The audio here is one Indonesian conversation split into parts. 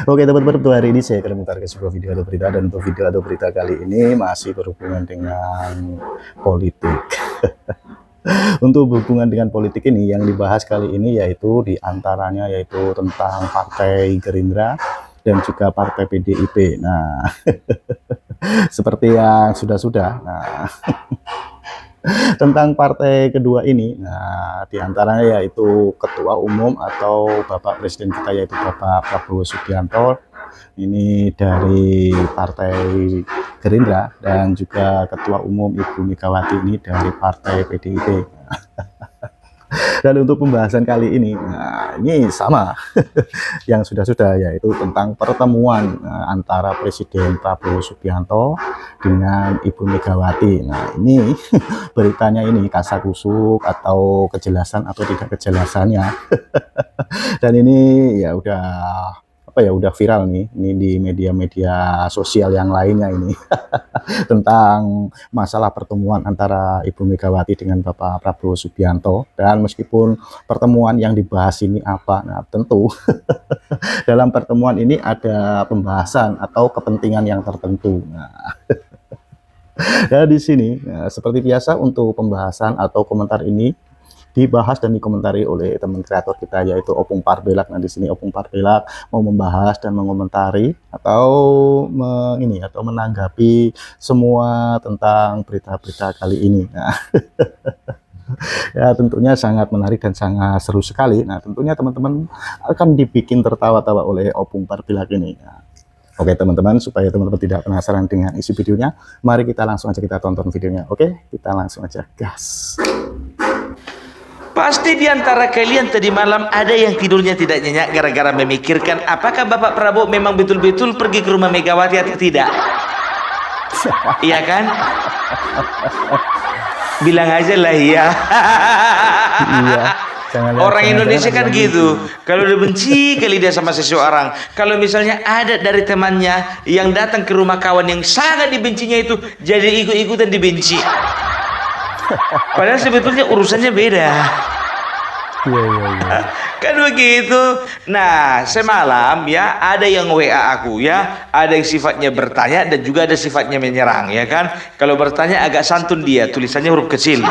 Oke teman-teman, untuk hari ini saya akan memutarkan sebuah video atau berita, dan untuk video atau berita kali ini masih berhubungan dengan politik. Untuk hubungan dengan politik ini yang dibahas kali ini yaitu diantaranya yaitu tentang Partai Gerindra dan juga Partai PDIP. Nah, seperti yang sudah-sudah. Nah, tentang partai kedua ini, nah diantaranya yaitu Ketua Umum atau Bapak Presiden kita yaitu Bapak Prabowo Subianto, ini dari Partai Gerindra, dan juga Ketua Umum Ibu Megawati ini dari Partai PDIP. Dan untuk pembahasan kali ini, nah ini sama yang sudah-sudah, yaitu tentang pertemuan antara Presiden Prabowo Subianto dengan Ibu Megawati. Nah ini beritanya ini kasakusuk atau kejelasan atau tidak kejelasannya. Dan ini ya udah viral nih ini di media-media sosial yang lainnya ini tentang masalah pertemuan antara Ibu Megawati dengan Bapak Prabowo Subianto. Dan meskipun pertemuan yang dibahas ini apa, nah tentu dalam pertemuan ini ada pembahasan atau kepentingan yang tertentu. Nah, nah di sini seperti biasa untuk pembahasan atau komentar ini dibahas dan dikomentari oleh teman kreator kita yaitu Opung Parbelak. Nah di sini Opung Parbelak mau membahas dan mengomentari atau menanggapi semua tentang berita-berita kali ini. Nah, ya tentunya sangat menarik dan sangat seru sekali. Nah tentunya teman-teman akan dibikin tertawa-tawa oleh Opung Parbelak ini. Nah, oke teman-teman, supaya teman-teman tidak penasaran dengan isi videonya, mari kita langsung aja kita tonton videonya. Oke, kita langsung aja gas. Pasti di antara kalian tadi malam ada yang tidurnya tidak nyenyak gara-gara memikirkan apakah Bapak Prabowo memang betul-betul pergi ke rumah Megawati atau tidak. Iya kan? Bilang aja lah iya. Iya. Orang Indonesia kan gitu. Kalau udah benci kali dia sama seseorang, kalau misalnya ada dari temannya yang datang ke rumah kawan yang sangat dibencinya itu, jadi ikut-ikutan dibenci. Padahal sebetulnya urusannya beda. Iya. Kan begitu. Nah, semalam ya ada yang WA aku ya, ada yang sifatnya bertanya dan juga ada sifatnya menyerang ya kan. Kalau bertanya agak santun dia, tulisannya huruf kecil.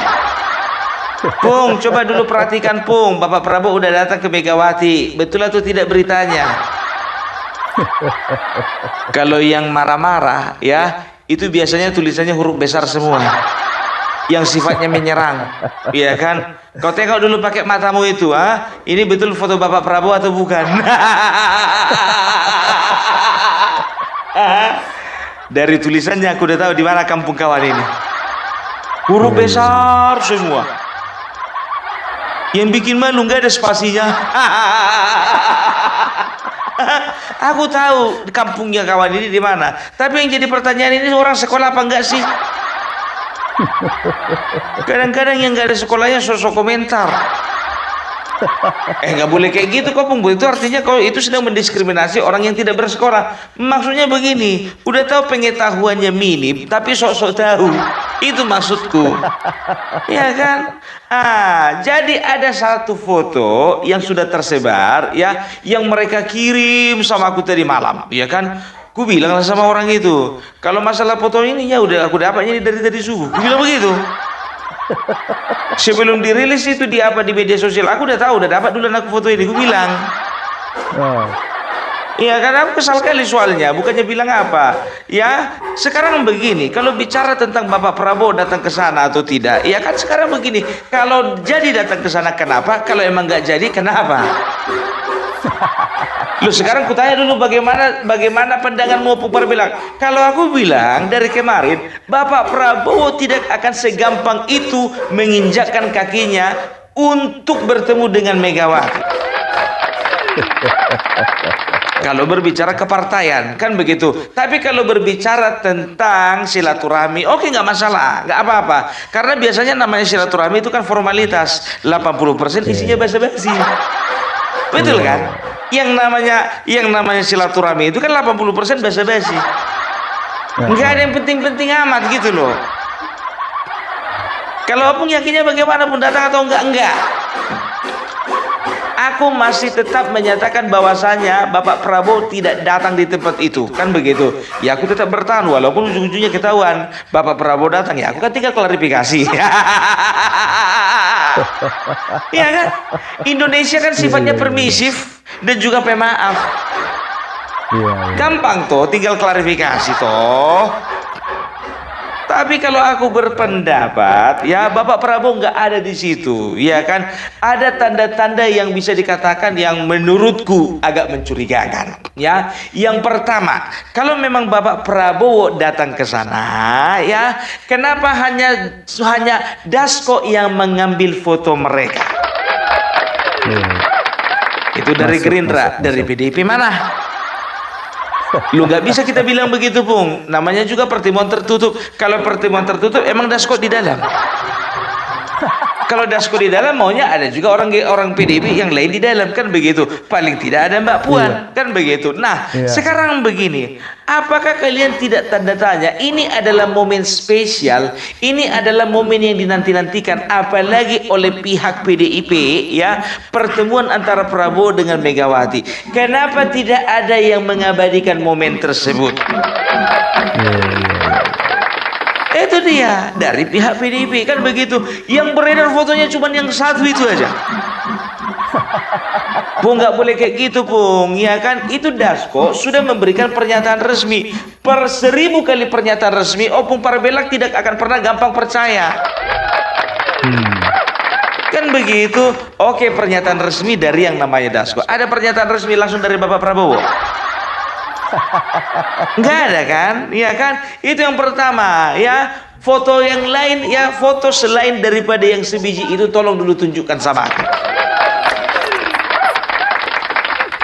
Pung, coba dulu perhatikan Pung, Bapak Prabowo udah datang ke Megawati, betul atau tidak beritanya? Kalau yang marah-marah ya, itu biasanya tulisannya huruf besar semua. Yang sifatnya menyerang, iya kan? Kau tengok dulu pakai matamu itu, ini betul foto Bapak Prabowo atau bukan? Dari tulisannya aku udah tahu di mana kampung kawan ini. Huruf besar semua. Yang bikin malu nggak ada spasinya. Aku tahu kampungnya kawan ini di mana. Tapi yang jadi pertanyaan ini, orang sekolah apa enggak sih? Kadang-kadang yang nggak ada sekolahnya sosok komentar. Nggak boleh kayak gitu kok Pung. Itu artinya kalau itu sedang mendiskriminasi orang yang tidak bersekolah. Maksudnya begini, udah tahu pengetahuannya minim tapi sok-sok tahu. Itu maksudku. Ya kan? Jadi ada satu foto yang sudah tersebar ya, yang mereka kirim sama aku tadi malam, ya kan? Ku bilang lah sama orang itu, kalau masalah foto ini ya udah aku dapat ini dari tadi subuh. Ku bilang begitu. Sebelum dirilis itu di media sosial, aku udah tahu, udah dapat dulu aku foto ini. Ku bilang. Iya kan, aku kesal kali soalnya, bukannya bilang apa. Ya, sekarang begini, kalau bicara tentang Bapak Prabowo datang ke sana atau tidak, ya kan sekarang begini, kalau jadi datang ke sana kenapa? Kalau emang nggak jadi kenapa? Loh, sekarang kutanya dulu bagaimana pandanganmu Opung Parbelak? Kalau aku bilang dari kemarin, Bapak Prabowo tidak akan segampang itu menginjakkan kakinya untuk bertemu dengan Megawati. Kalau berbicara kepartaian kan begitu. Tapi kalau berbicara tentang silaturahmi, oke, nggak masalah, nggak apa-apa. Karena biasanya namanya silaturahmi itu kan formalitas, 80% isinya basa-basi. Betul kan? Yang namanya silaturahmi itu kan 80% basa-basi. Nggak ada yang penting-penting amat gitu loh. Kalau Opung yakinnya bagaimana pun datang atau enggak. aku masih tetap menyatakan bahwasanya Bapak Prabowo tidak datang di tempat itu, kan begitu. Ya aku tetap bertahan walaupun ujung-ujungnya ketahuan Bapak Prabowo datang, ya aku kan tinggal klarifikasi. Iya kan? Indonesia kan sifatnya permisif dan juga pemaaf. Gampang toh, tinggal klarifikasi toh. Tapi kalau aku berpendapat, ya Bapak Prabowo nggak ada di situ, ya kan? Ada tanda-tanda yang bisa dikatakan yang menurutku agak mencurigakan. Ya, yang pertama, kalau memang Bapak Prabowo datang ke sana, ya, kenapa hanya Dasko yang mengambil foto mereka? Itu dari Gerindra, dari PDIP mana? Lu nggak bisa kita bilang begitu, Pung. Namanya juga pertemuan tertutup. Kalau pertemuan tertutup, emang Dasko di dalam. Kalau Dasko di dalam, maunya ada juga orang PDIP yang lain di dalam, kan begitu. Paling tidak ada Mbak Puan, kan begitu. Nah, sekarang begini, apakah kalian tidak tanda tanya? Ini adalah momen spesial. Ini adalah momen yang dinanti-nantikan, apalagi oleh pihak PDIP, ya, pertemuan antara Prabowo dengan Megawati. Kenapa tidak ada yang mengabadikan momen tersebut? Itu dia dari pihak PDIP, kan begitu. Yang beredar fotonya cuma yang satu itu aja. Pung, nggak boleh kayak gitu, Pung, ya kan? Itu Dasko sudah memberikan pernyataan resmi. Per 1000 kali pernyataan resmi, Opung Parbelak tidak akan pernah gampang percaya. Kan begitu. Oke, pernyataan resmi dari yang namanya Dasko. Ada pernyataan resmi langsung dari Bapak Prabowo? Nggak ada kan, ya kan? Itu yang pertama, ya. Foto yang lain, ya, foto selain daripada yang sebiji itu tolong dulu tunjukkan sama aku.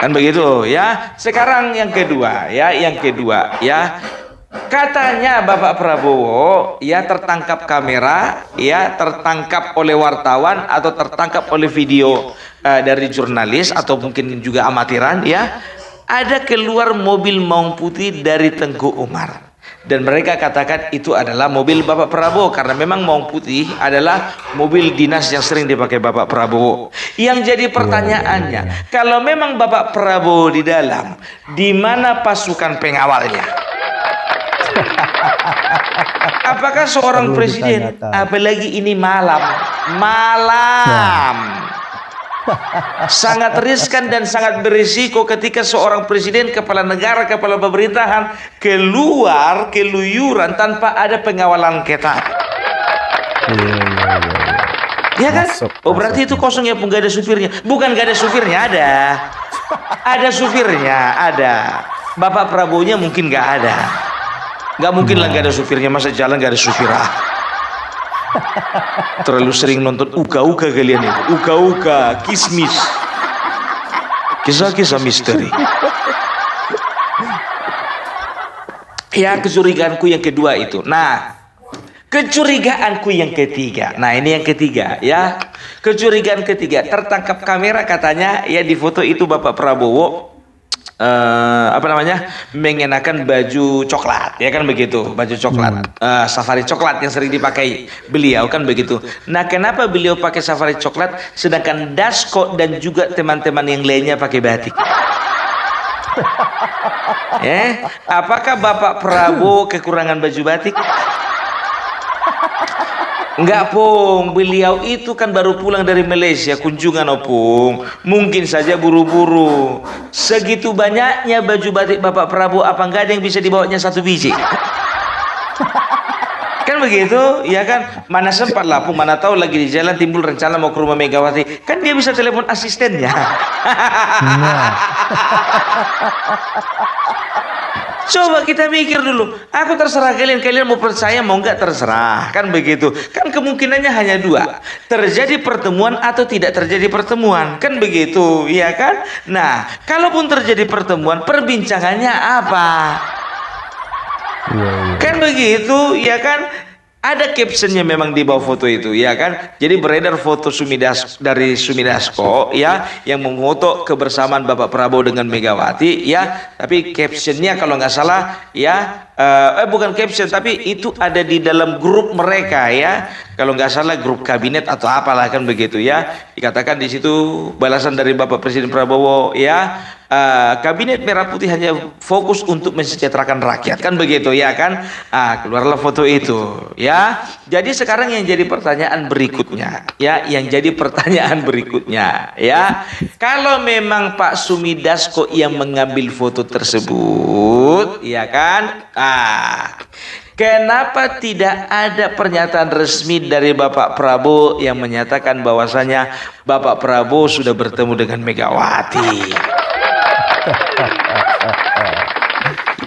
Kan begitu, ya. Sekarang yang kedua, ya, katanya Bapak Prabowo, ya, tertangkap kamera, ya, tertangkap oleh wartawan atau tertangkap oleh video dari jurnalis atau mungkin juga amatiran, ya. Ada keluar mobil maung putih dari Tengku Umar, dan mereka katakan itu adalah mobil Bapak Prabowo karena memang maung putih adalah mobil dinas yang sering dipakai Bapak Prabowo. Yang jadi pertanyaannya, kalau memang Bapak Prabowo di dalam, di mana pasukan pengawalnya? Apakah seorang presiden, apalagi ini malam, sangat riskan dan sangat berisiko ketika seorang presiden, kepala negara, kepala pemerintahan keluar keluyuran tanpa ada pengawalan ketat. Ya kan? Oh, berarti itu kosong ya, Pung, gak ada supirnya. Bukan gak ada supirnya, ada. Ada supirnya, ada. Bapak Prabowo-nya mungkin gak ada. Gak mungkin lah gak ada supirnya, masa jalan gak ada supir. Terlalu sering nonton uka-uka kalian itu. Uka-uka, kismis, kisah-kisah misteri. Ya, kecurigaanku yang kedua itu. Nah, kecurigaanku yang ketiga. Nah, ini yang ketiga, ya. Kecurigaan ketiga, tertangkap kamera katanya, ya, di foto itu Bapak Prabowo mengenakan baju coklat, ya kan begitu, baju coklat, safari coklat yang sering dipakai beliau, kan begitu. Nah, kenapa beliau pakai safari coklat sedangkan Dasko dan juga teman-teman yang lainnya pakai batik? Apakah Bapak Prabowo kekurangan baju batik? Enggak, Pung, beliau itu kan baru pulang dari Malaysia kunjungan, Opung. Mungkin saja buru-buru. Segitu banyaknya baju batik Bapak Prabowo, apa enggak ada yang bisa dibawanya satu biji? Kan begitu, ya kan? Mana sempat lah, Pung, mana tahu lagi di jalan timbul rencana mau ke rumah Megawati. Kan dia bisa telepon asistennya. Coba kita mikir dulu. Aku terserah kalian, kalian mau percaya mau nggak terserah, kan begitu. Kan kemungkinannya hanya dua, terjadi pertemuan atau tidak terjadi pertemuan, kan begitu, ya kan? Nah, kalaupun terjadi pertemuan, perbincangannya apa? Kan begitu, ya kan? Ada captionnya memang di bawah foto itu, ya kan? Jadi beredar foto dari Sumidasko, ya, yang memfoto kebersamaan Bapak Prabowo dengan Megawati, ya. Tapi captionnya kalau nggak salah, ya, bukan caption, tapi itu ada di dalam grup mereka ya. Kalau nggak salah grup kabinet atau apalah kan begitu ya. Dikatakan di situ balasan dari Bapak Presiden Prabowo ya. Kabinet Merah Putih hanya fokus untuk mensejahterakan rakyat kan begitu ya kan. Keluarlah foto itu ya. Jadi sekarang yang jadi pertanyaan berikutnya ya, ya, kalau memang Pak Sumidasko yang mengambil foto tersebut ya kan, kenapa tidak ada pernyataan resmi dari Bapak Prabowo yang menyatakan bahwasanya Bapak Prabowo sudah bertemu dengan Megawati?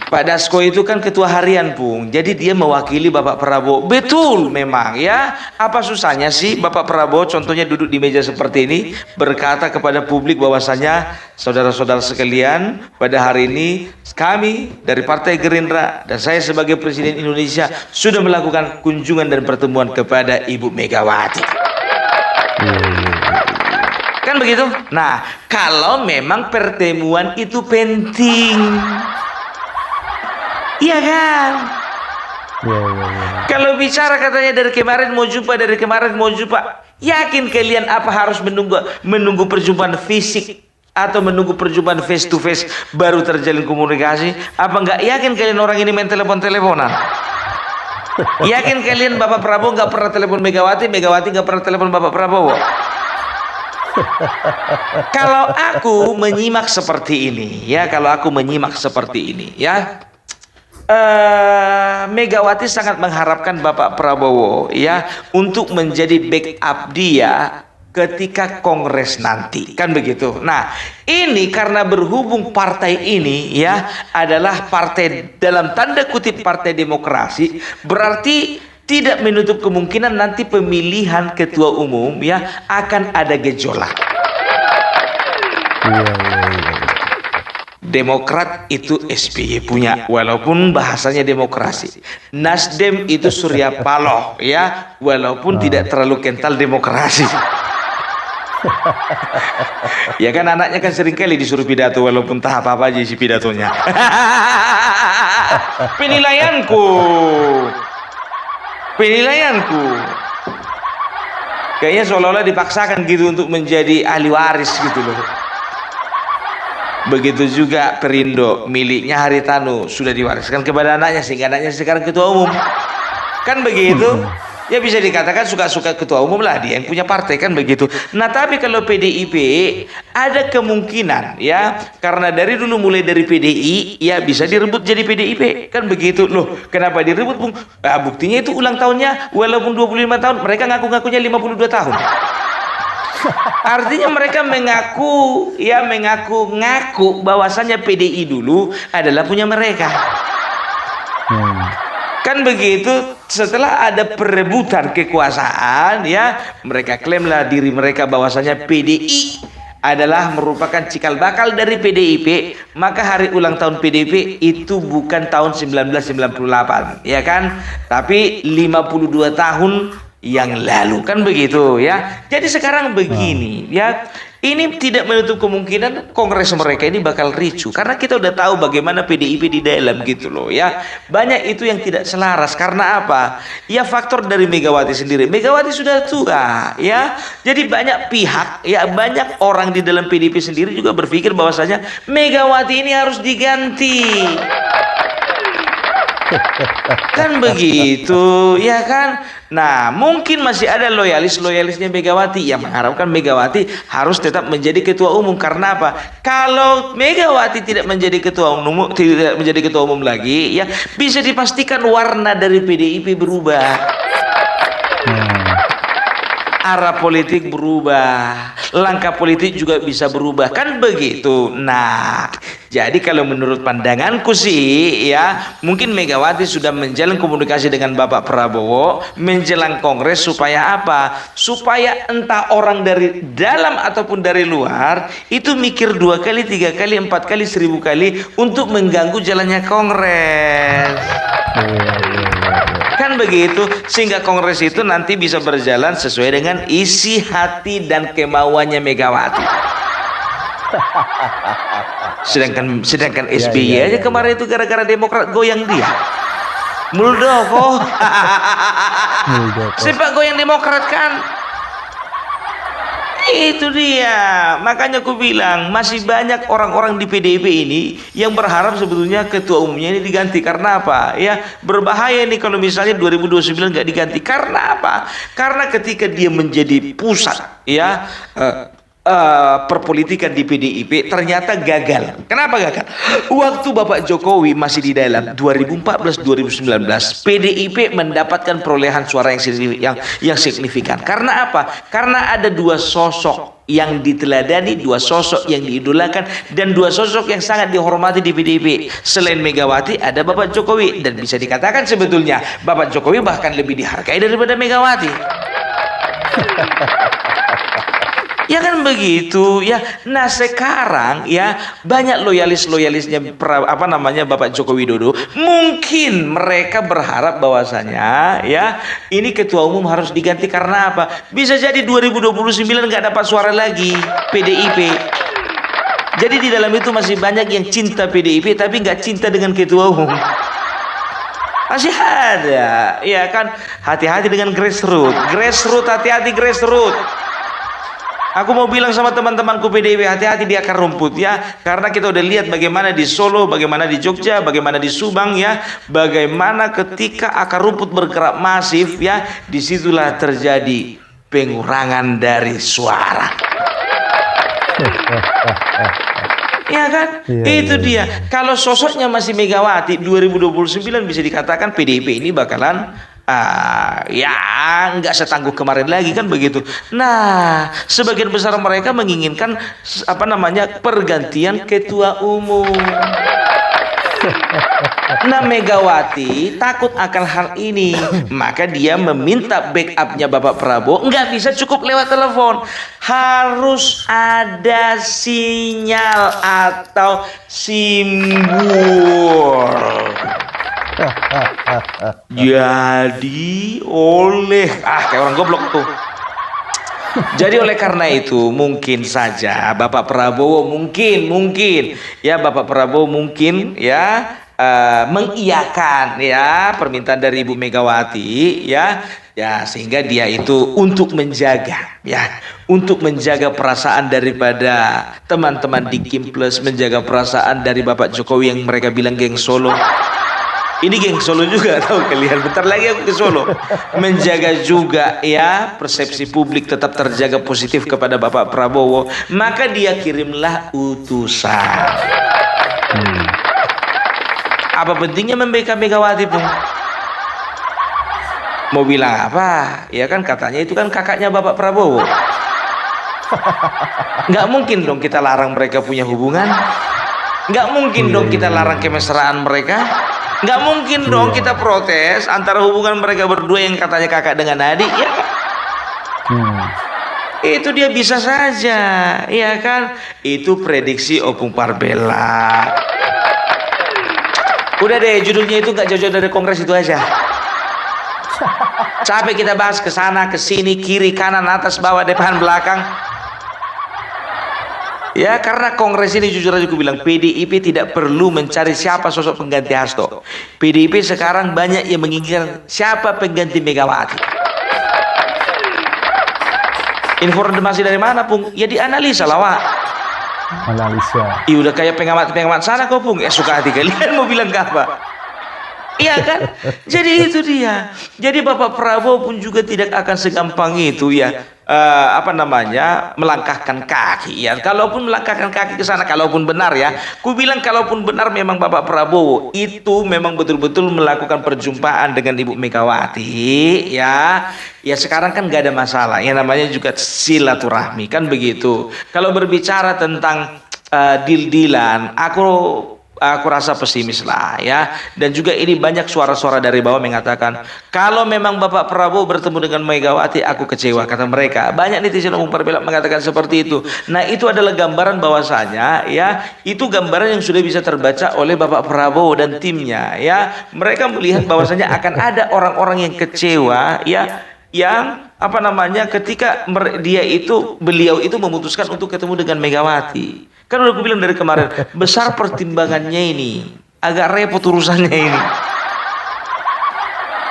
Pak Dasko itu kan ketua harian, Pung. Jadi dia mewakili Bapak Prabowo. Betul memang ya. Apa susahnya sih Bapak Prabowo contohnya duduk di meja seperti ini berkata kepada publik bahwasanya saudara-saudara sekalian, pada hari ini kami dari Partai Gerindra dan saya sebagai Presiden Indonesia sudah melakukan kunjungan dan pertemuan kepada Ibu Megawati. Kan begitu? Nah, kalau memang pertemuan itu penting, iya kan? Kalau bicara katanya dari kemarin mau jumpa, yakin kalian apa harus menunggu perjumpaan fisik atau menunggu perjumpaan face to face baru terjalin komunikasi? Apa nggak yakin kalian orang ini main teleponan? Yakin kalian Bapak Prabowo nggak pernah telepon Megawati nggak pernah telepon Bapak Prabowo? Kalau aku menyimak seperti ini ya, Megawati sangat mengharapkan Bapak Prabowo ya untuk menjadi backup dia ketika kongres nanti, kan begitu. Nah, ini karena berhubung partai ini ya adalah partai dalam tanda kutip partai demokrasi, berarti tidak menutup kemungkinan nanti pemilihan ketua umum ya akan ada gejolak. Demokrat itu SBY punya, walaupun bahasanya demokrasi. Nasdem itu Surya Paloh ya, walaupun tidak terlalu kental demokrasi. Ya kan anaknya kan seringkali disuruh pidato walaupun tak apa-apa aja isi pidatonya. Penilaianku kayaknya seolah-olah dipaksakan gitu untuk menjadi ahli waris gitu loh. Begitu juga Perindo miliknya Haritanu sudah diwariskan kepada anaknya sehingga anaknya sekarang ketua umum, kan begitu. Ya bisa dikatakan suka-suka ketua umum lah, dia yang punya partai, kan begitu. Nah tapi kalau PDIP ada kemungkinan ya, karena dari dulu mulai dari PDI ya bisa direbut jadi PDIP, kan begitu loh. Kenapa direbut, Bung? Buktinya itu ulang tahunnya walaupun 25 tahun mereka ngaku-ngakunya 52 tahun. Artinya mereka mengaku bahwasannya PDI dulu adalah punya mereka. Kan begitu. Setelah ada perebutan kekuasaan ya, mereka klaimlah diri mereka bahwasanya PDI adalah merupakan cikal bakal dari PDIP, maka hari ulang tahun PDIP itu bukan tahun 1998 ya kan, tapi 52 tahun yang lalu, kan begitu ya. Jadi sekarang begini ya, ini tidak menutup kemungkinan kongres mereka ini bakal ricu, karena kita udah tahu bagaimana PDIP di dalam gitu loh ya. Banyak itu yang tidak selaras karena apa? Ya faktor dari Megawati sendiri. Megawati sudah tua ya. Jadi banyak pihak ya, banyak orang di dalam PDIP sendiri juga berpikir bahwasanya Megawati ini harus diganti. Kan begitu ya kan. Nah mungkin masih ada loyalisnya Megawati yang mengharapkan Megawati harus tetap menjadi ketua umum. Karena apa? Kalau Megawati tidak menjadi ketua umum lagi ya, bisa dipastikan warna dari PDIP berubah, arah politik berubah, langkah politik juga bisa berubah, kan begitu. Nah, jadi kalau menurut pandanganku sih ya, mungkin Megawati sudah menjalin komunikasi dengan Bapak Prabowo menjelang kongres supaya apa? Supaya entah orang dari dalam ataupun dari luar itu mikir 2 kali, 3 kali, 4 kali, 1000 kali untuk mengganggu jalannya kongres. Kan begitu, sehingga kongres itu nanti bisa berjalan sesuai dengan isi hati dan kemauannya Megawati. Sedangkan Iya, SBY iya, aja iya, kemarin itu gara-gara Demokrat goyang dia. Muldoko. Muldoko. Sepak goyang Demokrat kan. Itu dia, makanya aku bilang masih banyak orang-orang di PDIP ini yang berharap sebetulnya ketua umumnya ini diganti. Karena apa? Ya berbahaya nih kalau misalnya 2029 nggak diganti. Karena apa? Karena ketika dia menjadi pusat, ya perpolitikan di PDIP ternyata gagal. Kenapa gagal? Waktu Bapak Jokowi masih di dalam 2014-2019, PDIP mendapatkan perolehan suara yang signifikan. Karena apa? Karena ada dua sosok yang diteladani, dua sosok yang diidolakan, dan dua sosok yang sangat dihormati di PDIP. Selain Megawati, ada Bapak Jokowi, dan bisa dikatakan sebetulnya Bapak Jokowi bahkan lebih dihargai daripada Megawati. Ya kan begitu ya. Nah sekarang ya banyak loyalisnya Bapak Joko Widodo. Mungkin mereka berharap bahwasanya ya ini ketua umum harus diganti. Karena apa? Bisa jadi 2029 nggak dapat suara lagi PDIP. Jadi di dalam itu masih banyak yang cinta PDIP tapi nggak cinta dengan ketua umum. Masih ada, ya kan? Hati-hati dengan grassroots, hati-hati grassroots. Aku mau bilang sama teman-temanku PDIP, hati-hati di akar rumput ya. Karena kita udah lihat bagaimana di Solo, bagaimana di Jogja, bagaimana di Subang ya. Bagaimana ketika akar rumput bergerak masif ya, disitulah terjadi pengurangan dari suara. Ya kan? Itu dia. Kalau sosoknya masih Megawati, 2029 bisa dikatakan PDIP ini bakalan ya nggak setangguh kemarin lagi kan begitu. Nah, sebagian besar mereka menginginkan pergantian ketua umum. Nah, Megawati takut akan hal ini, maka dia meminta backupnya Bapak Prabowo. Nggak bisa cukup lewat telepon, harus ada sinyal atau simbol. Jadi kayak orang goblok tuh. Jadi oleh karena itu mungkin saja Bapak Prabowo mungkin mengiyakan ya permintaan dari Ibu Megawati ya sehingga dia itu untuk menjaga perasaan daripada teman-teman di Kim Plus, menjaga perasaan dari Bapak Jokowi yang mereka bilang geng Solo. Ini geng Solo juga, tahu kalian, bentar lagi aku ke Solo. Menjaga juga ya persepsi publik tetap terjaga positif kepada Bapak Prabowo, maka dia kirimlah utusan. Apa pentingnya membackup Megawati, Bung? Mau bilang apa? Ya kan katanya itu kan kakaknya Bapak Prabowo. Nggak mungkin dong kita larang mereka punya hubungan. Nggak mungkin dong kita larang kemesraan mereka. Nggak mungkin dong kita protes antara hubungan mereka berdua yang katanya kakak dengan adik, ya. Itu dia bisa saja, ya kan? Itu prediksi Opung Parbella. Udah deh, judulnya itu nggak jauh-jauh dari Kongres itu aja. Capek kita bahas ke sana, ke sini, kiri, kanan, atas, bawah, depan, belakang. Ya karena Kongres ini jujur aja aku bilang PDIP tidak perlu mencari siapa sosok pengganti Hasto. PDIP sekarang banyak yang menginginkan siapa pengganti Megawati. Informasi dari mana, Pung? Ya dianalisa lah, Wak. Analisa. Iya udah kayak pengamat sana kok, Pung. Ya suka hati kalian mau bilang apa? Iya kan? Jadi itu dia. Jadi Bapak Prabowo pun juga tidak akan segampang itu ya melangkahkan kaki ya. Kalaupun melangkahkan kaki ke sana, kalaupun benar ya, ku bilang kalaupun benar memang Bapak Prabowo itu memang betul-betul melakukan perjumpaan dengan Ibu Megawati ya sekarang kan gak ada masalah. Yang namanya juga silaturahmi kan begitu. Kalau berbicara tentang deal-dealan, aku rasa pesimis lah ya. Dan juga ini banyak suara-suara dari bawah mengatakan kalau memang Bapak Prabowo bertemu dengan Megawati, aku kecewa, kata mereka. Banyak netizen Opung Parbella mengatakan seperti itu. Nah itu adalah gambaran bahwasanya ya itu gambaran yang sudah bisa terbaca oleh Bapak Prabowo dan timnya ya. Mereka melihat bahwasanya akan ada orang-orang yang kecewa ya, yang ketika beliau itu memutuskan untuk ketemu dengan Megawati. Kan udah aku bilang dari kemarin, besar pertimbangannya ini, agak repot urusannya ini.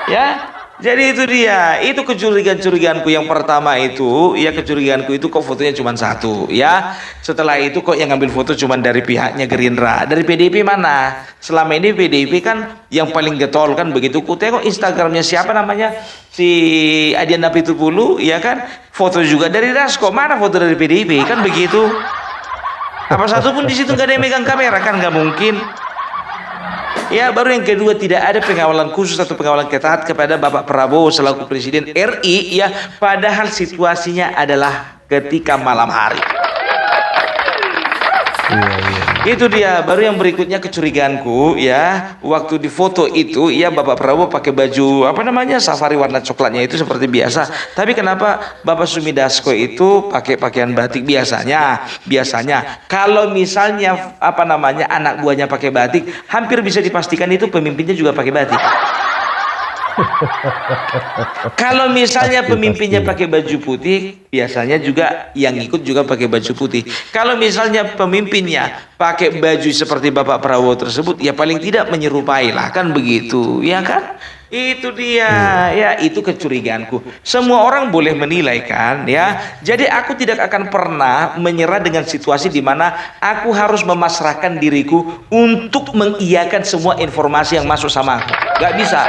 Ya, jadi itu dia, itu kecurigaan-curigaanku yang pertama itu, ya kecurigaanku itu kok fotonya cuma satu, ya. Setelah itu kok yang ngambil foto cuma dari pihaknya Gerindra, dari PDIP mana? Selama ini PDIP kan yang paling getol kan begitu. Ku tengok Instagramnya siapa namanya, si Adian Napitupulu, ya kan, foto juga dari Dasko, mana foto dari PDIP kan begitu. Apa satu pun di situ nggak ada yang megang kamera kan nggak mungkin. Ya, baru yang kedua, tidak ada pengawalan khusus atau pengawalan ketat kepada Bapak Prabowo selaku Presiden RI, ya, padahal situasinya adalah ketika malam hari. Itu dia, baru yang berikutnya kecurigaanku, ya, waktu di foto itu, ya, Bapak Prabowo pakai baju apa namanya, safari warna coklatnya itu seperti biasa. Tapi kenapa Bapak Sumi Dasko itu pakai pakaian batik biasanya kalau misalnya apa namanya anak buahnya pakai batik, hampir bisa dipastikan itu pemimpinnya juga pakai batik. Kalau misalnya pemimpinnya pakai baju putih, biasanya juga yang ikut juga pakai baju putih. Kalau misalnya pemimpinnya pakai baju seperti Bapak Prabowo tersebut, ya paling tidak menyerupai lah, kan begitu, ya kan? Itu dia, ya, itu kecurigaanku. Semua orang boleh menilai kan, ya. Jadi aku tidak akan pernah menyerah dengan situasi di mana aku harus memasrahkan diriku untuk mengiyakan semua informasi yang masuk sama aku. Gak bisa.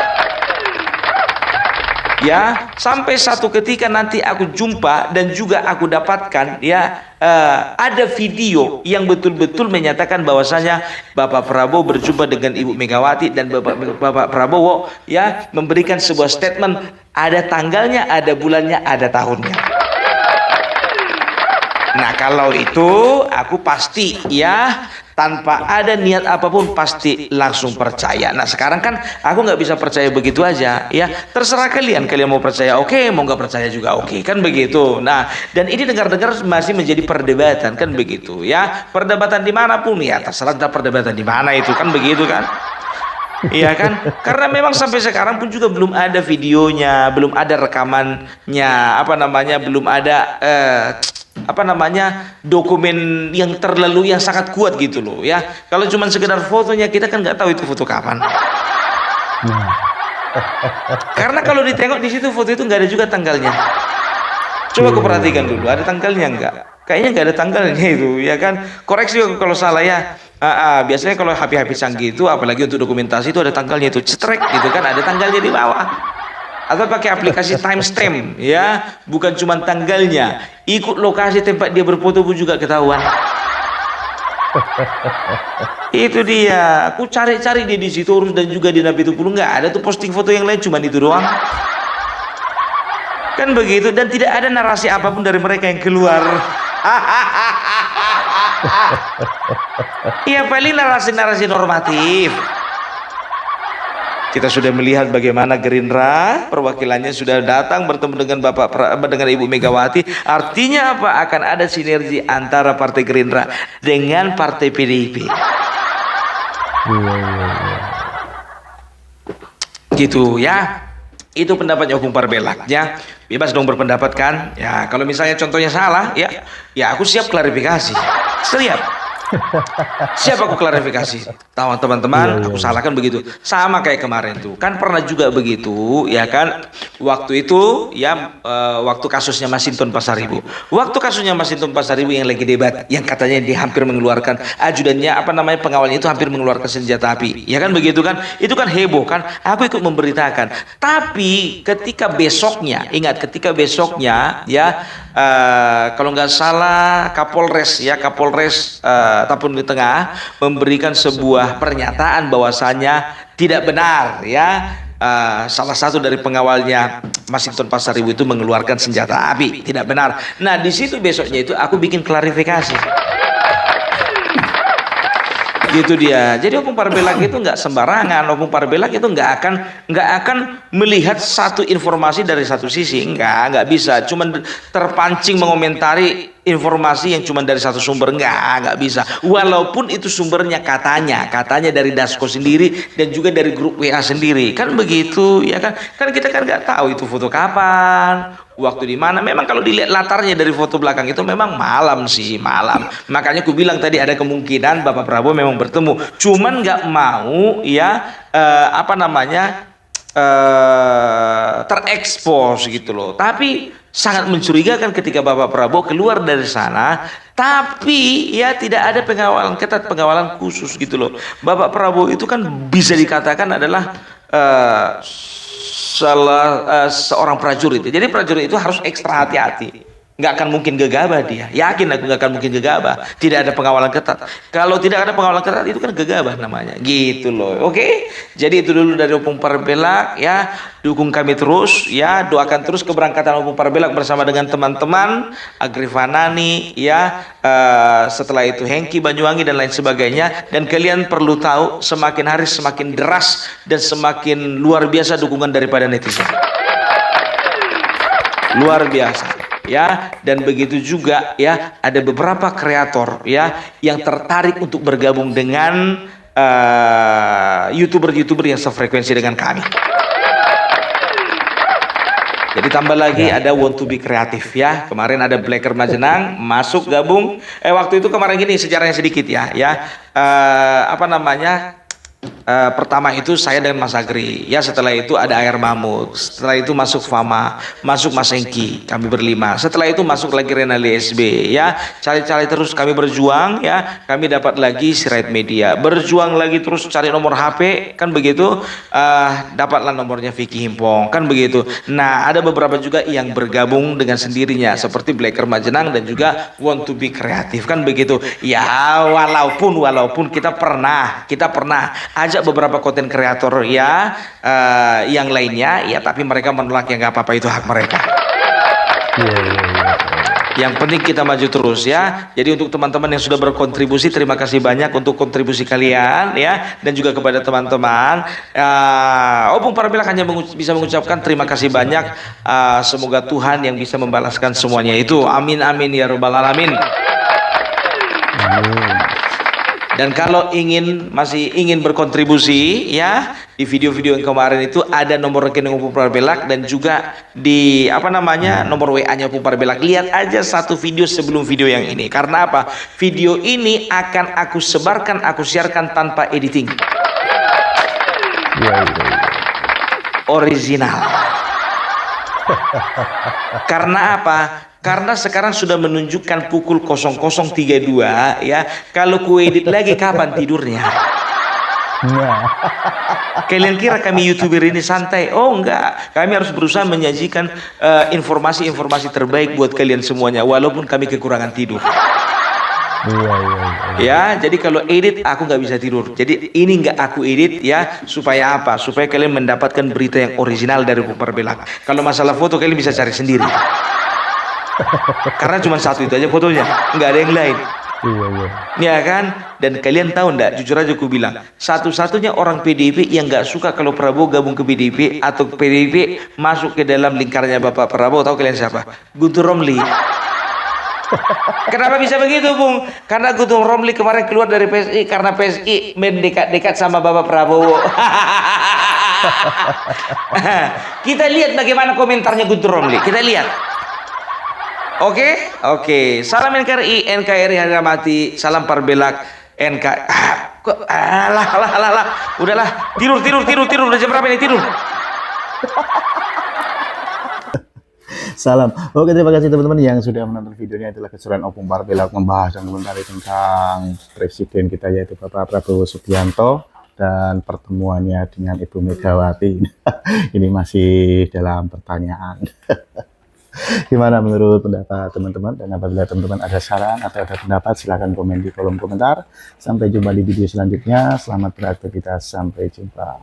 Ya, sampai satu ketika nanti aku jumpa dan juga aku dapatkan, ya, ada video yang betul-betul menyatakan bahwasanya Bapak Prabowo berjumpa dengan Ibu Megawati dan Bapak Prabowo, ya, memberikan sebuah statement, ada tanggalnya, ada bulannya, ada tahunnya. Nah, kalau itu aku pasti, ya, tanpa ada niat apapun pasti langsung percaya. Nah, sekarang kan aku nggak bisa percaya begitu aja, ya. Terserah kalian mau percaya oke, mau nggak percaya juga oke, kan begitu. Nah, dan ini dengar-dengar masih menjadi perdebatan, kan begitu, ya. Perdebatan dimanapun, ya, terserah perdebatan di mana itu, kan begitu kan. Iya kan, karena memang sampai sekarang pun juga belum ada videonya, belum ada rekamannya, apa namanya, belum ada apa namanya, dokumen yang yang sangat kuat gitu loh, ya. Kalau cuma sekedar fotonya, kita kan nggak tahu itu foto kapan. Karena kalau ditengok di situ foto itu nggak ada juga tanggalnya. Coba aku perhatikan dulu, ada tanggalnya nggak? Kayaknya nggak ada tanggalnya itu, ya kan. Koreksi kalau salah, ya. Biasanya kalau HP-HP canggih itu, apalagi untuk dokumentasi itu ada tanggalnya itu, cetrek gitu kan, ada tanggalnya di bawah. Atau pakai aplikasi timestamp, ya, bukan cuma tanggalnya, ikut lokasi tempat dia berfoto pun juga ketahuan. Itu dia, aku cari-cari dia di situ dan juga di Napitupulu, nggak ada tuh posting foto yang lain, cuma itu doang. Kan begitu, dan tidak ada narasi apapun dari mereka yang keluar. Iya, paling narasi-narasi normatif. Kita sudah melihat bagaimana Gerindra perwakilannya sudah datang bertemu dengan dengan Ibu Megawati. Artinya apa? Akan ada sinergi antara Partai Gerindra dengan Partai PDIP. Gitu, ya. Itu pendapatnya Opung Parbelak, ya. Bebas dong berpendapat kan? Ya, kalau misalnya contohnya salah, ya aku siap klarifikasi. Siap. Siapa aku klarifikasi? Tahu teman-teman, aku salahkan begitu. Sama kayak kemarin tuh, kan pernah juga begitu, ya kan? Waktu itu, ya, waktu kasusnya Masinton Pasaribu. Waktu kasusnya Masinton Pasaribu yang lagi debat, yang katanya dia hampir mengeluarkan ajudannya, apa namanya, pengawalnya itu hampir mengeluarkan senjata api. Ya kan begitu kan? Itu kan heboh kan? Aku ikut memberitakan. Tapi ketika besoknya, ingat ketika besoknya, ya, kalau nggak salah Kapolres Tapun Tengah memberikan sebuah pernyataan bahwasanya tidak benar, ya, salah satu dari pengawalnya Masinton Pasaribu itu mengeluarkan senjata api, tidak benar. Nah, di situ besoknya itu aku bikin klarifikasi. Gitu dia. Jadi Opung Parbelak itu nggak sembarangan. Opung Parbelak itu nggak akan melihat satu informasi dari satu sisi, nggak bisa. Cuman terpancing mengomentari informasi yang cuma dari satu sumber, nggak bisa. Walaupun itu sumbernya katanya dari Dasko sendiri dan juga dari grup WA sendiri, kan begitu ya kan? Kan kita kan nggak tahu itu foto kapan, waktu di mana. Memang kalau dilihat latarnya dari foto belakang itu memang malam sih, malam. Makanya aku bilang tadi ada kemungkinan Bapak Prabowo memang bertemu, cuman nggak mau ya terekspos gitu loh. Tapi sangat mencurigakan ketika Bapak Prabowo keluar dari sana, tapi ya tidak ada pengawalan ketat, pengawalan khusus gitu loh. Bapak Prabowo itu kan bisa dikatakan adalah seorang prajurit. Jadi prajurit itu harus ekstra hati-hati. Nggak akan mungkin gegabah dia. Yakin aku nggak akan mungkin gegabah. Tidak ada pengawalan ketat. Kalau tidak ada pengawalan ketat itu kan gegabah namanya. Gitu loh. Oke? Jadi itu dulu dari Opung Parbelak ya. Dukung kami terus ya. Doakan terus keberangkatan Opung Parbelak bersama dengan teman-teman Agrifanani ya. Setelah itu Hengki Banyuwangi dan lain sebagainya. Dan kalian perlu tahu semakin hari semakin deras dan semakin luar biasa dukungan daripada netizen. Luar biasa. Ya, dan begitu juga ya ada beberapa kreator ya yang tertarik untuk bergabung dengan youtuber-youtuber yang sefrekuensi dengan kami. Jadi tambah lagi ada Want to be Kreatif ya. Kemarin ada Blacker Majenang masuk gabung. Waktu itu kemarin gini sejarahnya sedikit ya. Pertama itu saya dengan Mas Agri ya, setelah itu ada Air Mamut, setelah itu masuk Fama, masuk Mas Engki, kami berlima, setelah itu masuk lagi Renali SB ya, cari-cari terus kami berjuang ya, kami dapat lagi Sirait Media, berjuang lagi terus cari nomor HP kan begitu, dapatlah nomornya Vicky Himpong kan begitu. Nah ada beberapa juga yang bergabung dengan sendirinya seperti Blacker Majenang dan juga Want to be Kreatif kan begitu ya. Walaupun kita pernah ajak beberapa konten kreator ya yang lainnya ya, tapi mereka menolak, ya nggak apa-apa, itu hak mereka. Yang penting kita maju terus ya. Jadi untuk teman-teman yang sudah berkontribusi, terima kasih banyak untuk kontribusi kalian ya, dan juga kepada teman-teman Opung Parbelak hanya bisa mengucapkan terima kasih banyak. Semoga Tuhan yang bisa membalaskan semuanya itu, amin amin ya robbal alamin. Dan kalau masih ingin berkontribusi ya, di video-video yang kemarin itu ada nomor rekening Opung Parbelak dan juga di nomor WA-nya Opung Parbelak. Lihat aja satu video sebelum video yang ini. Karena apa? Video ini akan aku sebarkan, aku siarkan tanpa editing. Original. Karena apa? Karena sekarang sudah menunjukkan pukul 00.32 ya. Kalau ku edit lagi kapan tidurnya? Kalian kira kami YouTuber ini santai? Oh enggak, kami harus berusaha menyajikan informasi-informasi terbaik buat kalian semuanya, walaupun kami kekurangan tidur. Ya, jadi kalau edit aku nggak bisa tidur. Jadi ini nggak aku edit ya, supaya apa? Supaya kalian mendapatkan berita yang original dari Opung Parbelak. Kalau masalah foto kalian bisa cari sendiri. Karena cuma satu itu aja fotonya, nggak ada yang lain. Ya kan? Dan kalian tahu ndak? Jujur aja aku bilang, satu-satunya orang PDIP yang nggak suka kalau Prabowo gabung ke PDIP atau PDIP masuk ke dalam lingkarnya Bapak Prabowo, tahu kalian siapa? Guntur Romli. Kenapa bisa begitu, Bung? Karena Guntur Romli kemarin keluar dari PSI karena PSI mendekat-dekat sama Bapak Prabowo. Kita lihat bagaimana komentarnya Guntur Romli. Kita lihat. Oke. Salam NKRI harga mati. Salam Parbelak Udahlah. Tidur. Udah jam berapa ini? Tidur. Salam. Oke, terima kasih teman-teman yang sudah menonton videonya. Itulah keseruan Opung Parbelak membahas dan komentari tentang presiden kita, yaitu Bapak Prabowo Subianto, dan pertemuannya dengan Ibu Megawati. Ini masih dalam pertanyaan. Gimana menurut pendapat teman-teman? Dan apabila teman-teman ada saran atau ada pendapat, silahkan komen di kolom komentar. Sampai jumpa di video selanjutnya. Selamat beraktivitas, sampai jumpa.